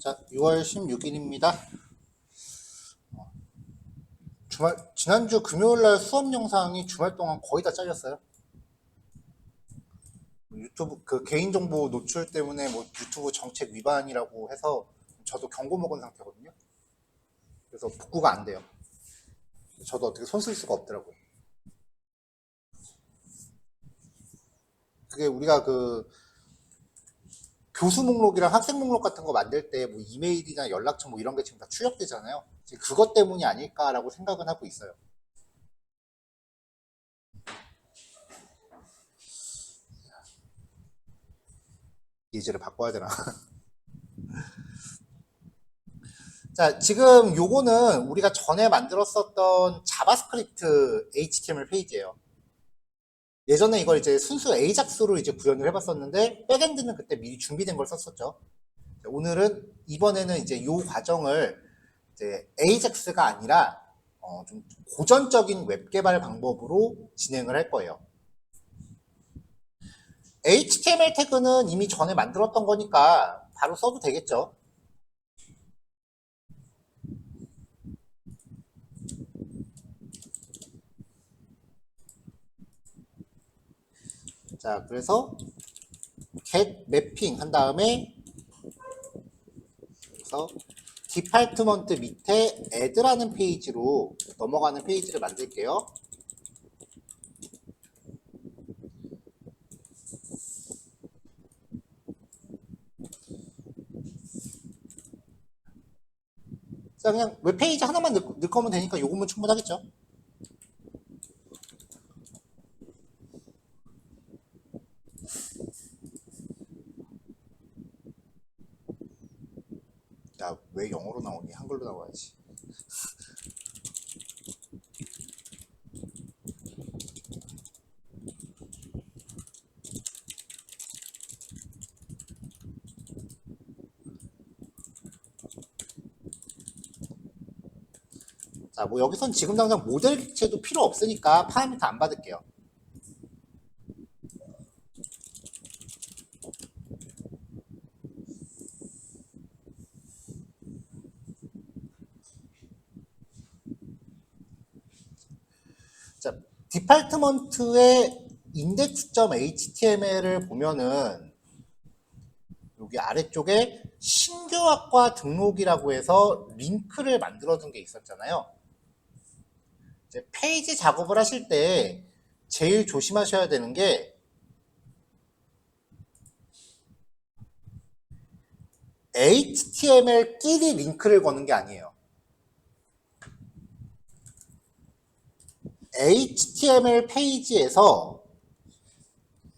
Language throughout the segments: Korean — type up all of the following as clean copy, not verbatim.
자, 6월 16일입니다. 지난주 금요일날 수업 영상이 주말 동안 거의 다 잘렸어요. 유튜브, 개인정보 노출 때문에 유튜브 정책 위반이라고 해서 저도 경고 먹은 상태거든요. 그래서 복구가 안 돼요. 저도 어떻게 손 쓸 수가 없더라고요. 그게 우리가 교수 목록이랑 학생 목록 같은 거 만들 때 이메일이나 연락처 이런 게 지금 다 출력되잖아요. 그것 때문이 아닐까라고 생각은 하고 있어요. 예제를 바꿔야 되나? 자, 지금 요거는 우리가 전에 만들었었던 자바스크립트 HTML 페이지예요. 예전에 이걸 이제 순수 A작스로 이제 구현을 해봤었는데 백엔드는 그때 미리 준비된 걸 썼었죠. 이번에는 이제 요 과정을 이제 A작스가 아니라 좀 고전적인 웹 개발 방법으로 진행을 할 거예요. HTML 태그는 이미 전에 만들었던 거니까 바로 써도 되겠죠. 자, 그래서 get mapping 한 다음에 그래서 디파트먼트 밑에 add라는 페이지로 넘어가는 페이지를 만들게요. 자, 그냥 웹페이지 하나만 넣을 거면 되니까 요거면 충분하겠죠. 야, 왜 영어로 나오니? 한글로 나와야지. 자, 여기선 지금 당장 모델 객체도 필요 없으니까 파라미터 안 받을게요. 자, 디파트먼트의 index.html을 보면은 여기 아래쪽에 신규 학과 등록이라고 해서 링크를 만들어둔 게 있었잖아요. 이제 페이지 작업을 하실 때 제일 조심하셔야 되는 게 HTML끼리 링크를 거는 게 아니에요. HTML 페이지에서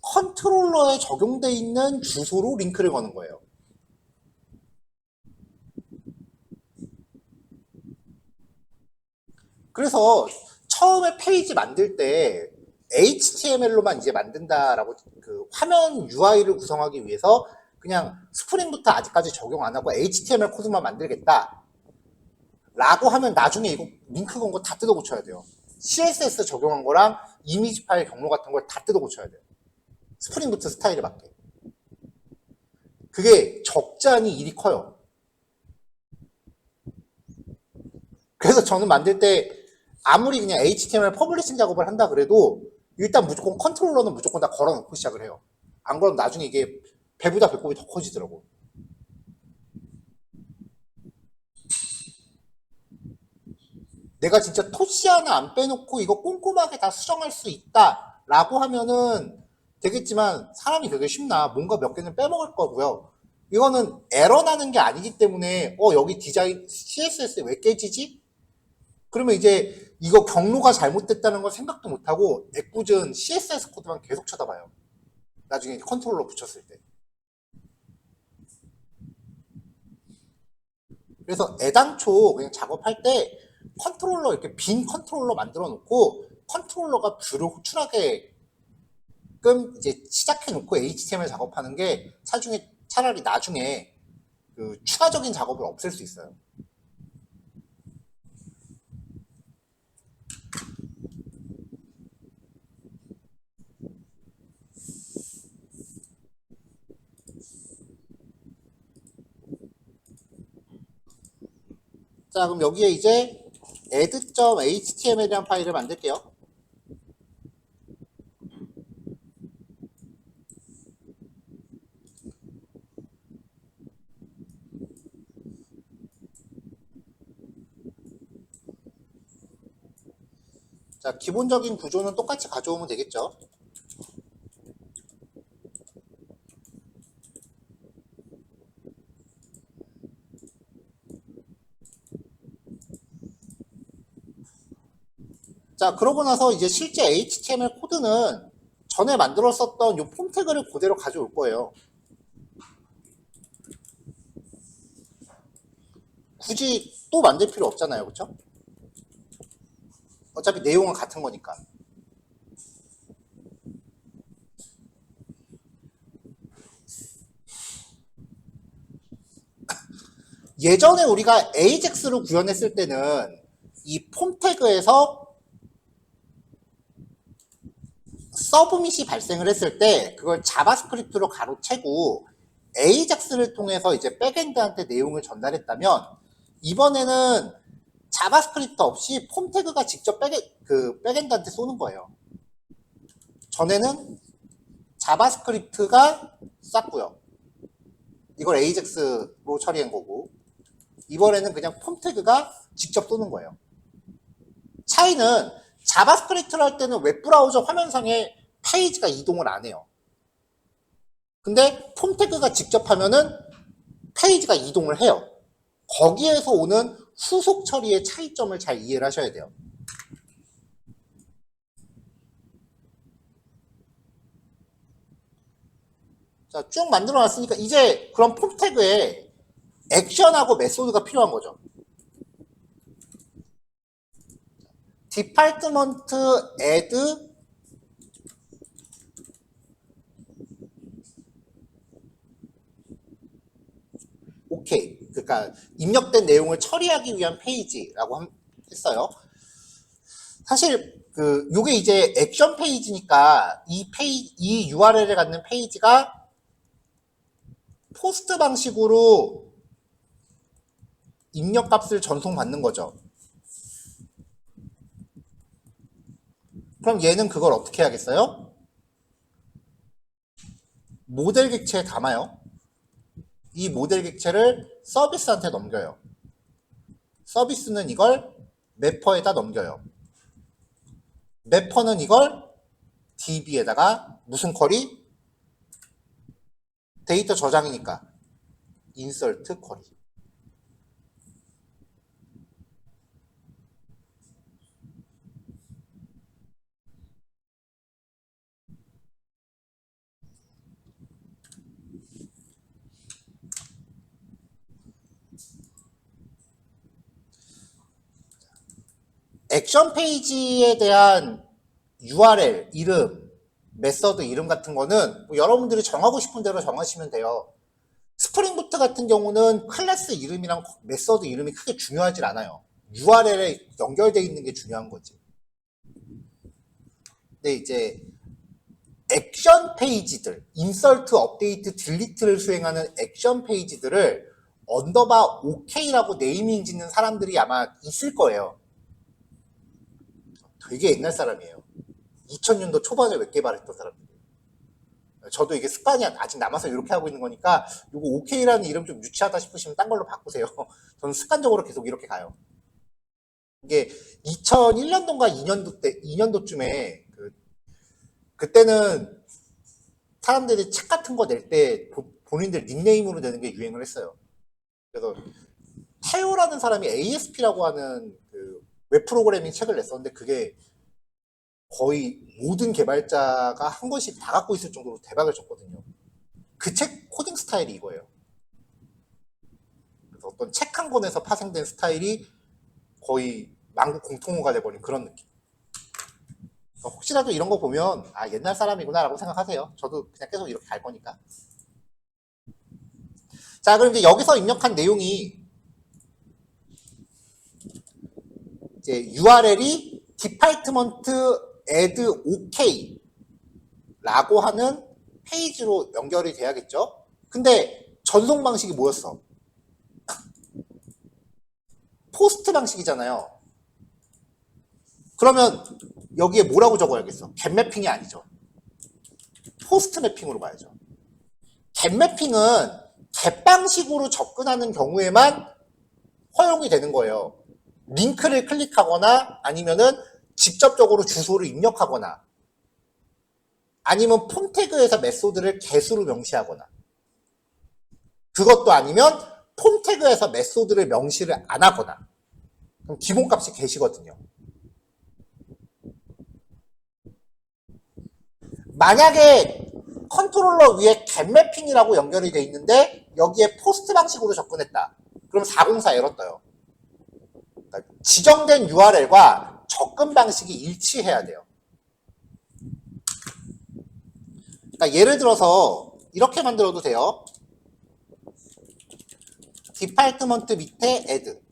컨트롤러에 적용되어 있는 주소로 링크를 거는 거예요. 그래서 처음에 페이지 만들 때 HTML로만 이제 만든다라고 화면 UI를 구성하기 위해서 그냥 스프링부터 아직까지 적용 안 하고 HTML 코드만 만들겠다 라고 하면 나중에 이거 링크 건 거 다 뜯어 고쳐야 돼요. CSS 적용한 거랑 이미지 파일 경로 같은 걸 다 뜯어 고쳐야 돼요. 스프링부터 스타일에 맞게. 그게 적잖이 일이 커요. 그래서 저는 만들 때 아무리 그냥 HTML 퍼블리싱 작업을 한다 그래도 일단 무조건 컨트롤러는 무조건 다 걸어놓고 시작을 해요. 안 그러면 나중에 이게 배보다 배꼽이 더 커지더라고. 내가 진짜 토시 하나 안 빼놓고 이거 꼼꼼하게 다 수정할 수 있다 라고 하면은 되겠지만 사람이 그게 쉽나. 뭔가 몇 개는 빼먹을 거고요. 이거는 에러 나는 게 아니기 때문에 여기 디자인 CSS 왜 깨지지? 그러면 이제 이거 경로가 잘못됐다는 걸 생각도 못하고 애꿎은 CSS 코드만 계속 쳐다봐요. 나중에 컨트롤러 붙였을 때. 그래서 애당초 그냥 작업할 때 컨트롤러 이렇게 빈 컨트롤러 만들어 놓고 컨트롤러가 뷰를 호출하게끔 이제 시작해 놓고 HTML 작업하는 게 차라리 나중에 추가적인 작업을 없앨 수 있어요. 자, 그럼 여기에 이제 add.html이라는 파일을 만들게요. 자, 기본적인 구조는 똑같이 가져오면 되겠죠. 자, 그러고 나서 이제 실제 HTML 코드는 전에 만들었었던 이 폼 태그를 그대로 가져올 거예요. 굳이 또 만들 필요 없잖아요. 그렇죠? 어차피 내용은 같은 거니까. 예전에 우리가 AJAX를 구현했을 때는 이 폼 태그에서 서브밋이 발생을 했을 때 그걸 자바스크립트로 가로채고 AJAX를 통해서 이제 백엔드한테 내용을 전달했다면, 이번에는 자바스크립트 없이 폼 태그가 직접 백엔드한테 쏘는 거예요. 전에는 자바스크립트가 쐈고요. 이걸 AJAX로 처리한 거고, 이번에는 그냥 폼 태그가 직접 쏘는 거예요. 차이는 자바스크립트를 할 때는 웹브라우저 화면상에 페이지가 이동을 안 해요. 근데 폼 태그가 직접 하면은 페이지가 이동을 해요. 거기에서 오는 후속 처리의 차이점을 잘 이해를 하셔야 돼요. 자, 쭉 만들어 놨으니까 이제 그런 폼 태그에 액션하고 메소드가 필요한 거죠. 디파트먼트 add 오케이. 그러니까 입력된 내용을 처리하기 위한 페이지라고 했어요. 사실 요게 이제 액션 페이지니까 이 URL에 갖는 페이지가 포스트 방식으로 입력 값을 전송받는 거죠. 그럼 얘는 그걸 어떻게 하겠어요? 모델 객체에 담아요. 이 모델 객체를 서비스한테 넘겨요. 서비스는 이걸 매퍼에다 넘겨요. 매퍼는 이걸 DB에다가 무슨 쿼리? 데이터 저장이니까 인설트 쿼리. 액션 페이지에 대한 URL, 이름, 메서드 이름 같은 거는 뭐 여러분들이 정하고 싶은 대로 정하시면 돼요. 스프링부트 같은 경우는 클래스 이름이랑 메서드 이름이 크게 중요하지 않아요. URL에 연결되어 있는 게 중요한 거지. 근데 이제 액션 페이지들, 인설트, 업데이트, 딜리트를 수행하는 액션 페이지들을 언더바 OK라고 네이밍 짓는 사람들이 아마 있을 거예요. 되게 옛날 사람이에요. 2000년도 초반에 웹 개발했던 사람들. 저도 이게 습관이 아직 남아서 이렇게 하고 있는 거니까 이거 OK라는 이름 좀 유치하다 싶으시면 딴 걸로 바꾸세요. 저는 습관적으로 계속 이렇게 가요. 이게 2001년도인가 2년도쯤에 그때는 사람들이 책 같은 거 낼 때 본인들 닉네임으로 내는 게 유행을 했어요. 그래서 태오라는 사람이 ASP라고 하는 웹 프로그래밍 책을 냈었는데 그게 거의 모든 개발자가 한 권씩 다 갖고 있을 정도로 대박을 쳤거든요. 그 책 코딩 스타일이 이거예요. 그래서 어떤 책 한 권에서 파생된 스타일이 거의 만국 공통어가 돼버린 그런 느낌. 혹시라도 이런 거 보면 아 옛날 사람이구나 라고 생각하세요. 저도 그냥 계속 이렇게 갈 거니까. 자, 그럼 이제 여기서 입력한 내용이 이제 URL이 디파트먼트 add OK 라고 하는 페이지로 연결이 돼야겠죠. 근데 전송 방식이 뭐였어? 포스트 방식이잖아요. 그러면 여기에 뭐라고 적어야겠어? 겟 매핑이 아니죠. 포스트 매핑으로 가야죠. 겟 매핑은 겟 방식으로 접근하는 경우에만 허용이 되는 거예요. 링크를 클릭하거나 아니면은 직접적으로 주소를 입력하거나 아니면 폼 태그에서 메소드를 개수로 명시하거나 그것도 아니면 폼 태그에서 메소드를 명시를 안 하거나 그럼 기본값이 get이거든요. 만약에 컨트롤러 위에 겟 매핑이라고 연결이 돼 있는데 여기에 포스트 방식으로 접근했다. 그럼 404 에러 떠요. 그러니까 지정된 URL과 접근 방식이 일치해야 돼요. 그러니까 예를 들어서 이렇게 만들어도 돼요. 디파트먼트 밑에 add.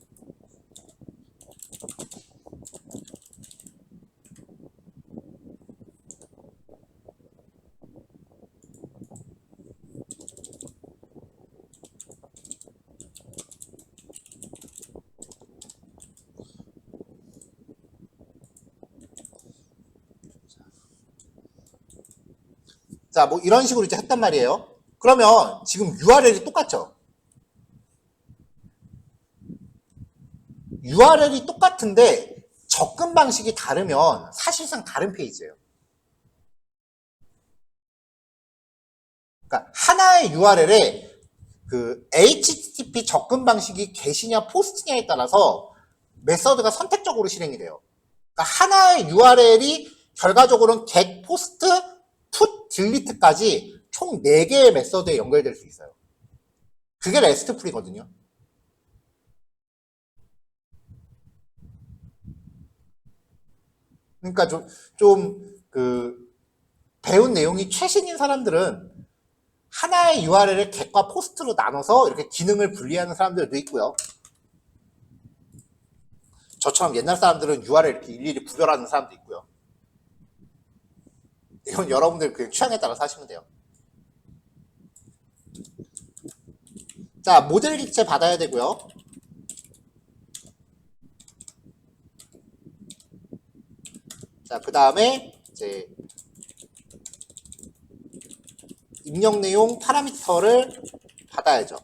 자, 뭐 이런 식으로 이제 했단 말이에요. 그러면 지금 URL이 똑같죠? URL이 똑같은데 접근 방식이 다르면 사실상 다른 페이지예요. 그러니까 하나의 URL에 그 HTTP 접근 방식이 get이냐 post냐에 따라서 메서드가 선택적으로 실행이 돼요. 그러니까 하나의 URL이 결과적으로는 get, post, put, delete까지 총 4개의 메서드에 연결될 수 있어요. 그게 REST풀이거든요. 그러니까 배운 내용이 최신인 사람들은 하나의 URL을 get과 post로 나눠서 이렇게 기능을 분리하는 사람들도 있고요. 저처럼 옛날 사람들은 URL 이렇게 일일이 구별하는 사람도 있고요. 이건 여러분들 그 취향에 따라서 하시면 돼요. 자, 모델 객체 받아야 되고요. 자, 그 다음에 이제 입력 내용 파라미터를 받아야죠.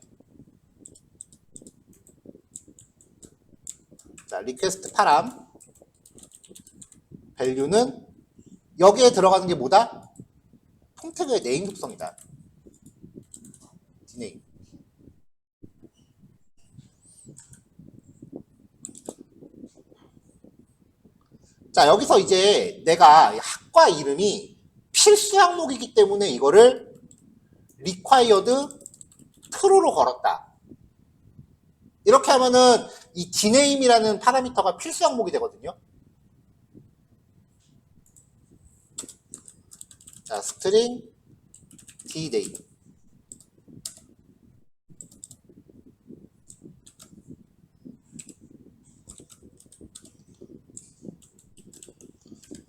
자, 리퀘스트 파람 밸류는 여기에 들어가는 게 뭐다? 폼 태그의 네임 속성이다. 디네임. 자, 여기서 이제 내가 학과 이름이 필수 항목이기 때문에 이거를 required true로 걸었다. 이렇게 하면은 이 dname이라는 파라미터가 필수 항목이 되거든요. 자, string dname.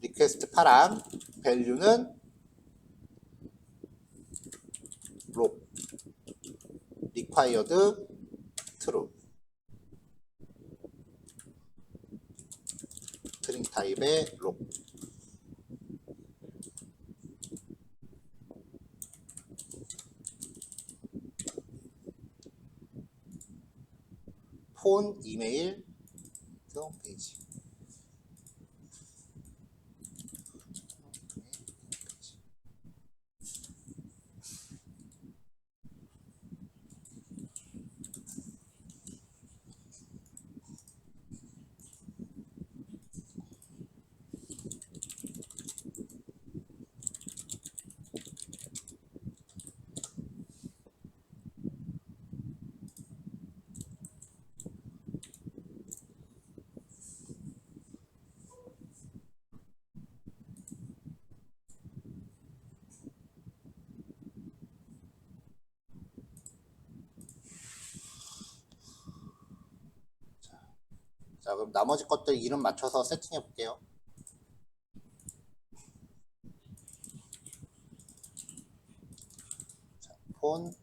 리퀘스트 파람 밸류는 log required true. 스트링 타입의 log. 폰, 이메일, 홈페이지. 자, 그럼 나머지 것들 이름 맞춰서 세팅해 볼게요. 자, 폰,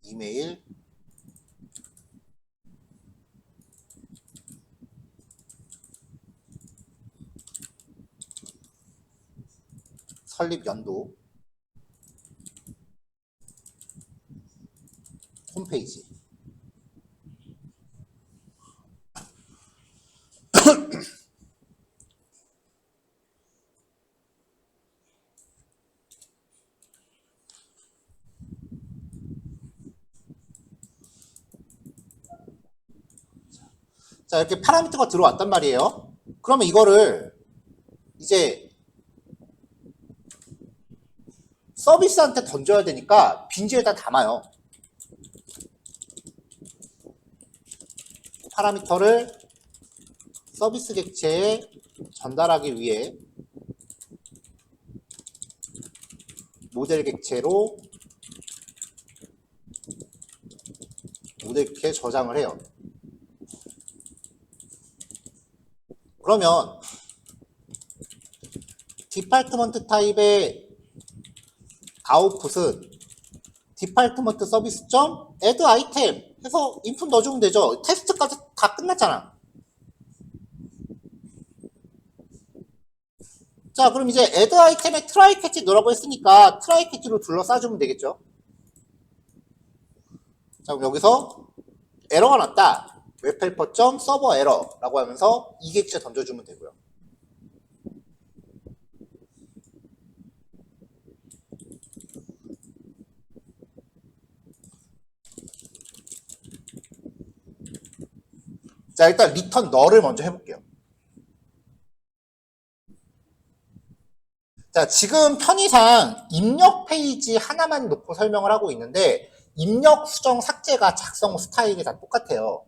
이메일, 설립 연도, 홈페이지. 자, 이렇게 파라미터가 들어왔단 말이에요. 그러면 이거를 이제 서비스한테 던져야 되니까 빈지에다 담아요. 파라미터를 서비스 객체에 전달하기 위해 모델 객체로 모델 객체에 저장을 해요. 그러면 디파트먼트 타입의 아웃풋은 디파트먼트 서비스 점 add 아이템 해서 인풋 넣어주면 되죠. 테스트까지 다 끝났잖아. 자, 그럼 이제 add 아이템에 try catch 넣으라고 했으니까 try catch로 둘러싸주면 되겠죠. 자, 그럼 여기서 에러가 났다. 웹헬퍼 서버 에러라고 하면서 이 객체 던져주면 되고요. 자, 일단 리턴 널을 먼저 해볼게요. 자, 지금 편의상 입력 페이지 하나만 놓고 설명을 하고 있는데 입력, 수정, 삭제가 작성 후 스타일이 다 똑같아요.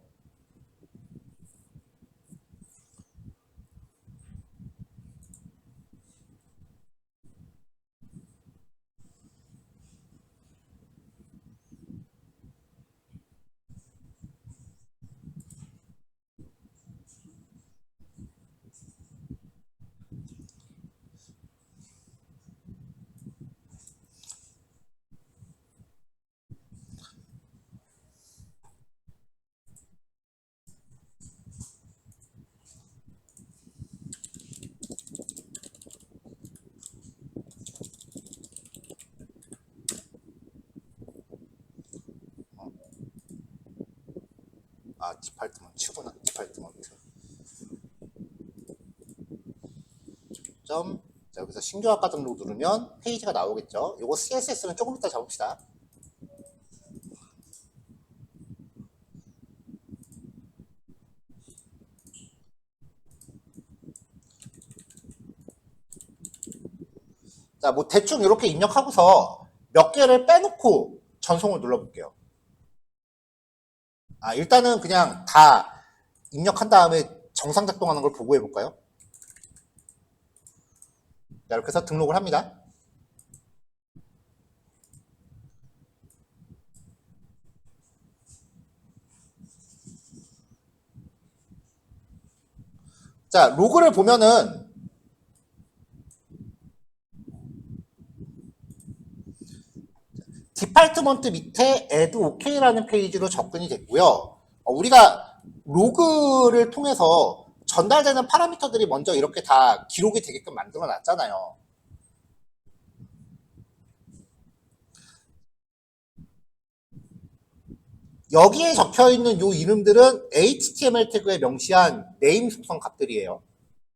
아, 디팔트먼트구나. 디팔트먼트. 점. 자, 여기서 신규 아까 등록 누르면 페이지가 나오겠죠. 요거 CSS는 조금 이따 잡읍시다. 자, 뭐 대충 이렇게 입력하고서 몇 개를 빼놓고 전송을 눌러볼게요. 아, 일단은 그냥 다 입력한 다음에 정상 작동하는 걸 보고 해볼까요? 자, 이렇게 해서 등록을 합니다. 자, 로그를 보면은 디파트먼트 밑에 add ok라는 페이지로 접근이 됐고요. 우리가 로그를 통해서 전달되는 파라미터들이 먼저 이렇게 다 기록이 되게끔 만들어 놨잖아요. 여기에 적혀 있는 이 이름들은 HTML 태그에 명시한 네임 속성 값들이에요.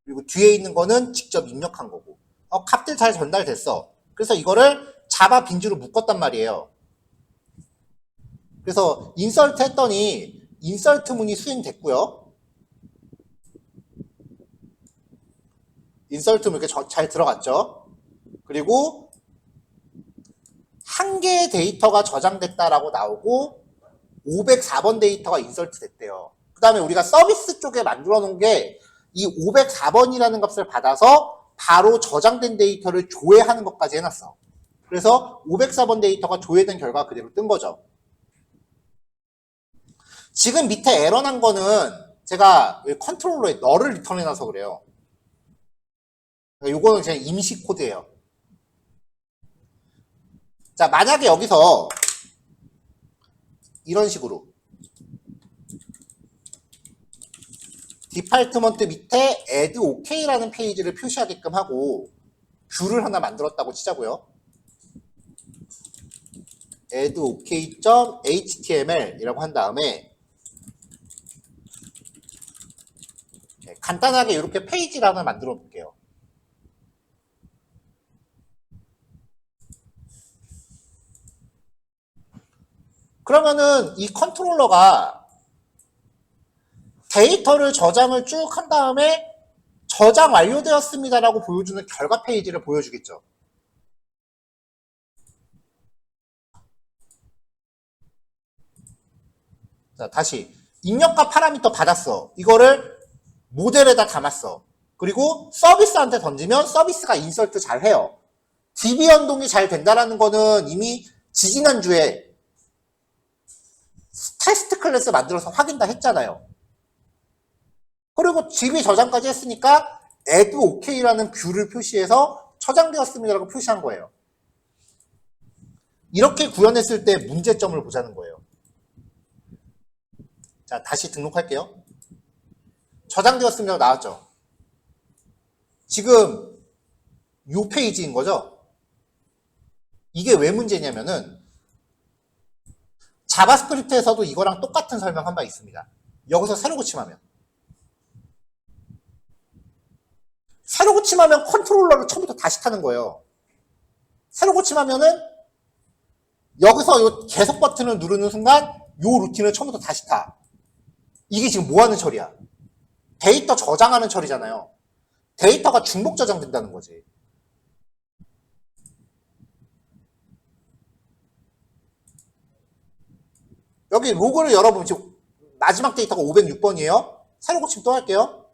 그리고 뒤에 있는 거는 직접 입력한 거고. 값들 잘 전달됐어. 그래서 이거를 자바 빈지로 묶었단 말이에요. 그래서 인설트 했더니 인설트 문이 수행됐고요. 인설트 문 이렇게 잘 들어갔죠. 그리고 한 개의 데이터가 저장됐다라고 나오고 504번 데이터가 인설트 됐대요. 그 다음에 우리가 서비스 쪽에 만들어 놓은 게 이 504번이라는 값을 받아서 바로 저장된 데이터를 조회하는 것까지 해놨어. 그래서 504번 데이터가 조회된 결과가 그대로 뜬 거죠. 지금 밑에 에러 난 거는 제가 컨트롤러에 널을 리턴해놔서 그래요. 요거는 그냥 임시 코드예요. 자, 만약에 여기서 이런 식으로 디파트먼트 밑에 add ok라는 페이지를 표시하게끔 하고 뷰를 하나 만들었다고 치자고요. add ok.html 이라고 한 다음에 간단하게 이렇게 페이지를 하나 만들어 볼게요. 그러면은 이 컨트롤러가 데이터를 저장을 쭉 한 다음에 저장 완료되었습니다라고 보여주는 결과 페이지를 보여주겠죠. 자, 다시 입력과 파라미터 받았어. 이거를 모델에다 담았어. 그리고 서비스한테 던지면 서비스가 인설트 잘 해요. DB 연동이 잘 된다라는 거는 이미 지지난주에 테스트 클래스 만들어서 확인 다 했잖아요. 그리고 DB 저장까지 했으니까 add ok라는 뷰를 표시해서 저장되었습니다라고 표시한 거예요. 이렇게 구현했을 때 문제점을 보자는 거예요. 자, 다시 등록할게요. 저장되었습니다 나왔죠. 지금 이 페이지인 거죠. 이게 왜 문제냐면은 자바스크립트에서도 이거랑 똑같은 설명한 바 있습니다. 여기서 새로 고침하면 컨트롤러를 처음부터 다시 타는 거예요. 새로 고침하면은 여기서 요 계속 버튼을 누르는 순간 요 루틴을 처음부터 다시 타. 이게 지금 뭐 하는 처리야? 데이터 저장하는 처리잖아요. 데이터가 중복 저장된다는 거지. 여기 로그를 열어보면 지금 마지막 데이터가 506번이에요. 새로 고침 또 할게요.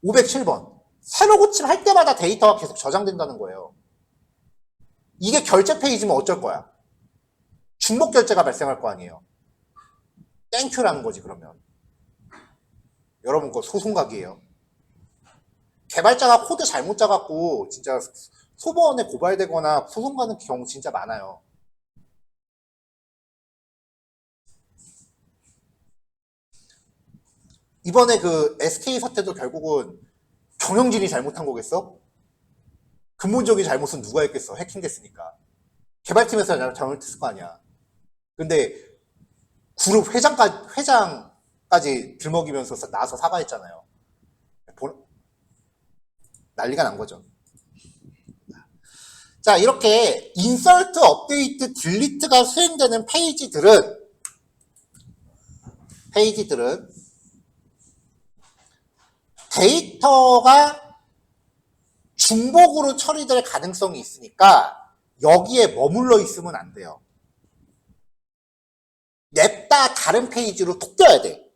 507번. 새로 고침 할 때마다 데이터가 계속 저장된다는 거예요. 이게 결제 페이지면 어쩔 거야? 중복 결제가 발생할 거 아니에요. 땡큐라는 거지 그러면. 여러분 그거 소송각이에요. 개발자가 코드 잘못 짜갖고 진짜 소보원에 고발되거나 소송 가는 경우 진짜 많아요. 이번에 그 SK 사태도 결국은 경영진이 잘못한 거겠어? 근본적인 잘못은 누가 했겠어? 해킹됐으니까. 개발팀에서 잘못했을 거 아니야. 근데 그룹 회장까지 들먹이면서 나와서 사과했잖아요. 난리가 난 거죠. 자, 이렇게 인서트, 업데이트, 딜리트가 수행되는 페이지들은 데이터가 중복으로 처리될 가능성이 있으니까 여기에 머물러 있으면 안 돼요. 냅다 다른 페이지로 톡 떼야 돼.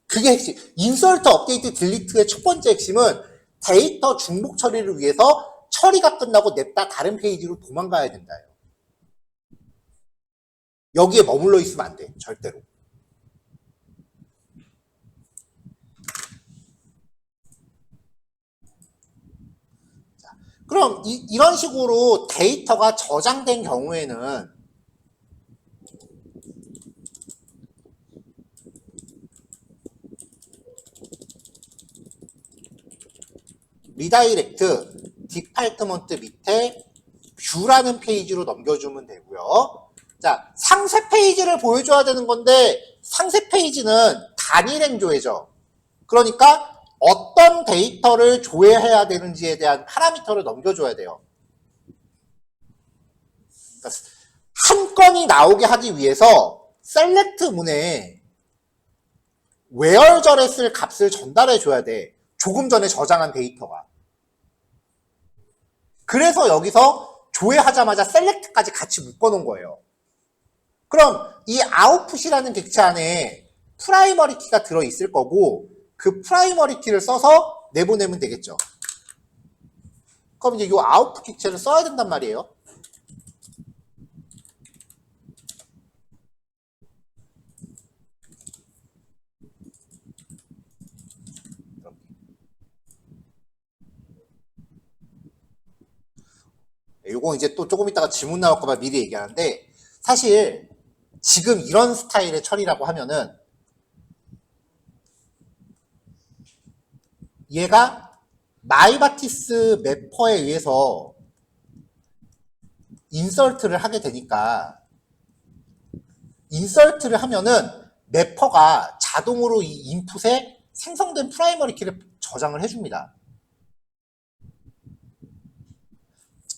그게 핵심. 인서트, 업데이트, 딜리트의 첫 번째 핵심은 데이터 중복 처리를 위해서 처리가 끝나고 냅다 다른 페이지로 도망가야 된다요. 여기에 머물러 있으면 안 돼. 절대로. 자, 그럼 이런 식으로 데이터가 저장된 경우에는 리다이렉트 디파트먼트 밑에 뷰라는 페이지로 넘겨주면 되고요. 자, 상세 페이지를 보여줘야 되는 건데 상세 페이지는 단일행 조회죠. 그러니까 어떤 데이터를 조회해야 되는지에 대한 파라미터를 넘겨줘야 돼요. 그러니까 한 건이 나오게 하기 위해서 셀렉트 문에 where 쓸 값을 전달해 줘야 돼. 조금 전에 저장한 데이터가. 그래서 여기서 조회하자마자 셀렉트까지 같이 묶어놓은 거예요. 그럼 이 아웃풋이라는 객체 안에 프라이머리 키가 들어있을 거고 그 프라이머리 키를 써서 내보내면 되겠죠. 그럼 이제 이 아웃풋 객체를 써야 된단 말이에요. 요거 이제 또 조금 있다가 질문 나올까봐 미리 얘기하는데 사실 지금 이런 스타일의 처리라고 하면은 얘가 마이바티스 매퍼에 의해서 인설트를 하게 되니까 인설트를 하면은 매퍼가 자동으로 이 인풋에 생성된 프라이머리 키를 저장을 해줍니다.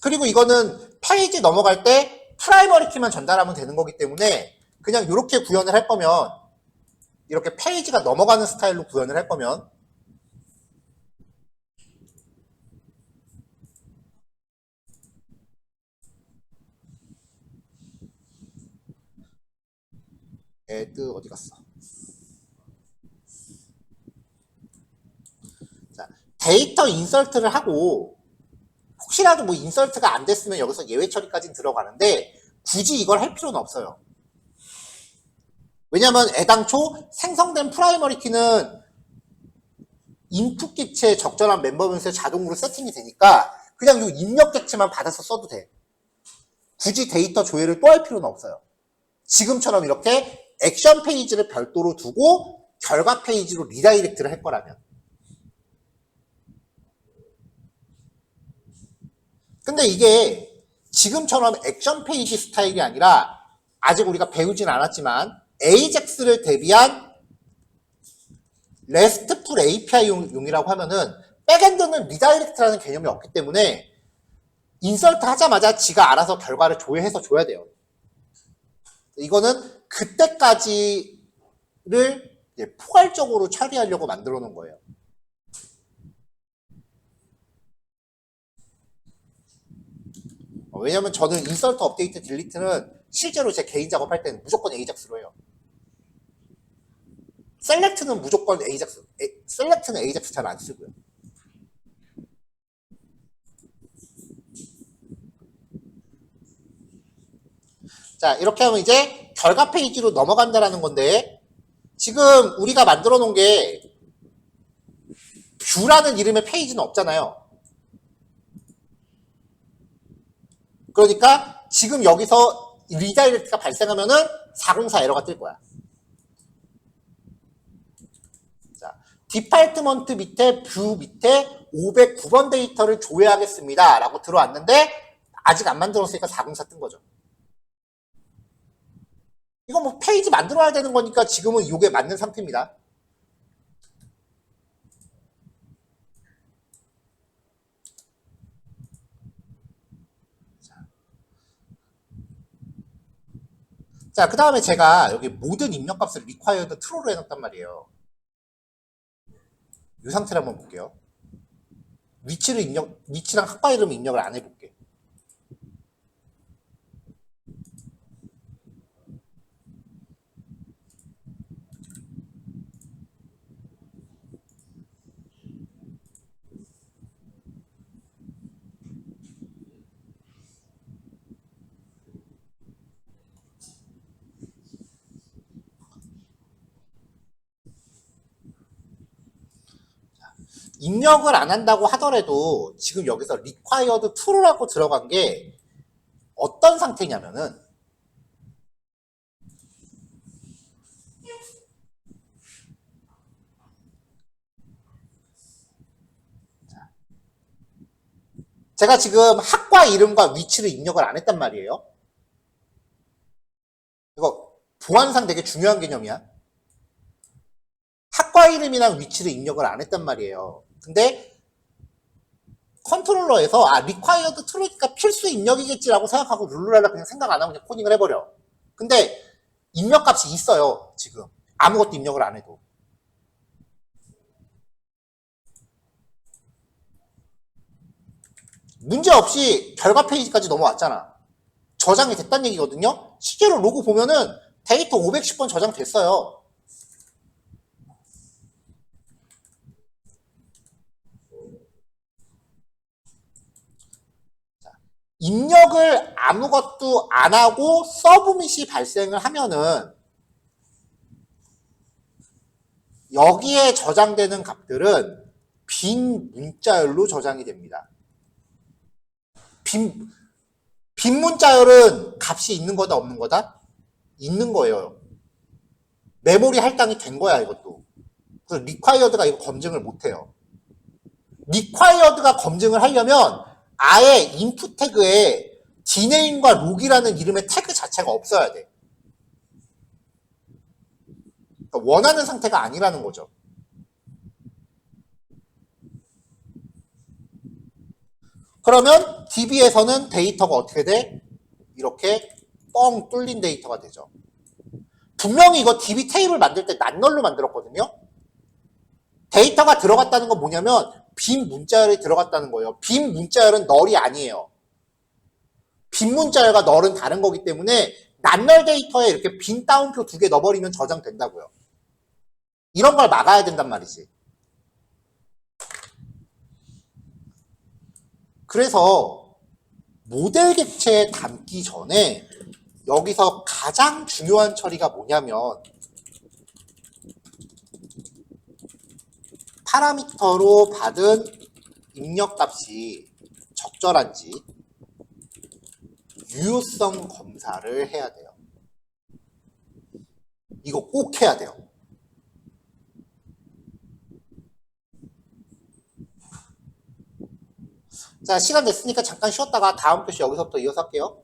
그리고 이거는 페이지 넘어갈 때 프라이머리 키만 전달하면 되는 거기 때문에 그냥 이렇게 구현을 할 거면 이렇게 페이지가 넘어가는 스타일로 구현을 할 거면 애드 어디 갔어? 자, 데이터 인설트를 하고 혹시라도 뭐 인설트가 안 됐으면 여기서 예외 처리까지는 들어가는데 굳이 이걸 할 필요는 없어요. 왜냐면 애당초 생성된 프라이머리 키는 인풋 객체에 적절한 멤버 변수에 자동으로 세팅이 되니까 그냥 이 입력 객체만 받아서 써도 돼. 굳이 데이터 조회를 또 할 필요는 없어요. 지금처럼 이렇게 액션 페이지를 별도로 두고 결과 페이지로 리다이렉트를 할 거라면. 근데 이게 지금처럼 액션 페이지 스타일이 아니라 아직 우리가 배우진 않았지만 AJAX를 대비한 RESTful API 용이라고 하면은 백엔드는 리다이렉트라는 개념이 없기 때문에 인설트 하자마자 지가 알아서 결과를 조회해서 줘야 돼요. 이거는 그때까지를 포괄적으로 처리하려고 만들어 놓은 거예요. 왜냐면 저는 인설트, 업데이트, 딜리트는 실제로 제 개인 작업할 때는 무조건 AJAX로 해요. 셀렉트는 무조건 AJAX, 셀렉트는 AJAX 잘 안 쓰고요. 자, 이렇게 하면 이제 결과 페이지로 넘어간다라는 건데 지금 우리가 만들어 놓은 게 뷰라는 이름의 페이지는 없잖아요. 그러니까 지금 여기서 리다이렉트가 발생하면은 404 에러가 뜰 거야. 자, 디파트먼트 밑에 뷰 밑에 509번 데이터를 조회하겠습니다. 라고 들어왔는데 아직 안 만들었으니까 404 뜬 거죠. 이거 뭐 페이지 만들어야 되는 거니까 지금은 이게 맞는 상태입니다. 자, 그 다음에 제가 여기 모든 입력값을 required true로 해놨단 말이에요. 이 상태를 한번 볼게요. 위치랑 학과 이름 입력을 안 해볼게. 입력을 안 한다고 하더라도 지금 여기서 required true라고 들어간 게 어떤 상태냐면은 제가 지금 학과 이름과 위치를 입력을 안 했단 말이에요. 이거 보안상 되게 중요한 개념이야. 학과 이름이랑 위치를 입력을 안 했단 말이에요. 근데 컨트롤러에서 required true니까 필수 입력이겠지라고 생각하고 룰루랄라 그냥 생각 안 하고 그냥 코딩을 해버려. 근데 입력값이 있어요. 지금 아무것도 입력을 안 해도. 문제없이 결과 페이지까지 넘어왔잖아. 저장이 됐다는 얘기거든요. 실제로 로고 보면은 데이터 510번 저장됐어요. 입력을 아무것도 안 하고 서브밋이 발생을 하면은 여기에 저장되는 값들은 빈 문자열로 저장이 됩니다. 빈 문자열은 값이 있는 거다 없는 거다? 있는 거예요. 메모리 할당이 된 거야 이것도. 그래서 required가 이거 검증을 못 해요. required가 검증을 하려면 아예 input 태그에 dname과 log이라는 이름의 태그 자체가 없어야 돼. 그러니까 원하는 상태가 아니라는 거죠. 그러면 DB에서는 데이터가 어떻게 돼? 이렇게 뻥 뚫린 데이터가 되죠. 분명히 이거 DB 테이블 만들 때 낱널로 만들었거든요. 데이터가 들어갔다는 건 뭐냐면 빈 문자열이 들어갔다는 거예요. 빈 문자열은 널이 아니에요. 빈 문자열과 널은 다른 거기 때문에 낱널 데이터에 이렇게 빈 따옴표 2개 넣어버리면 저장된다고요. 이런 걸 막아야 된단 말이지. 그래서 모델 객체에 담기 전에 여기서 가장 중요한 처리가 뭐냐면 파라미터로 받은 입력값이 적절한지 유효성 검사를 해야 돼요. 이거 꼭 해야 돼요. 자, 시간 됐으니까 잠깐 쉬었다가 다음 표시 여기서부터 이어서 할게요.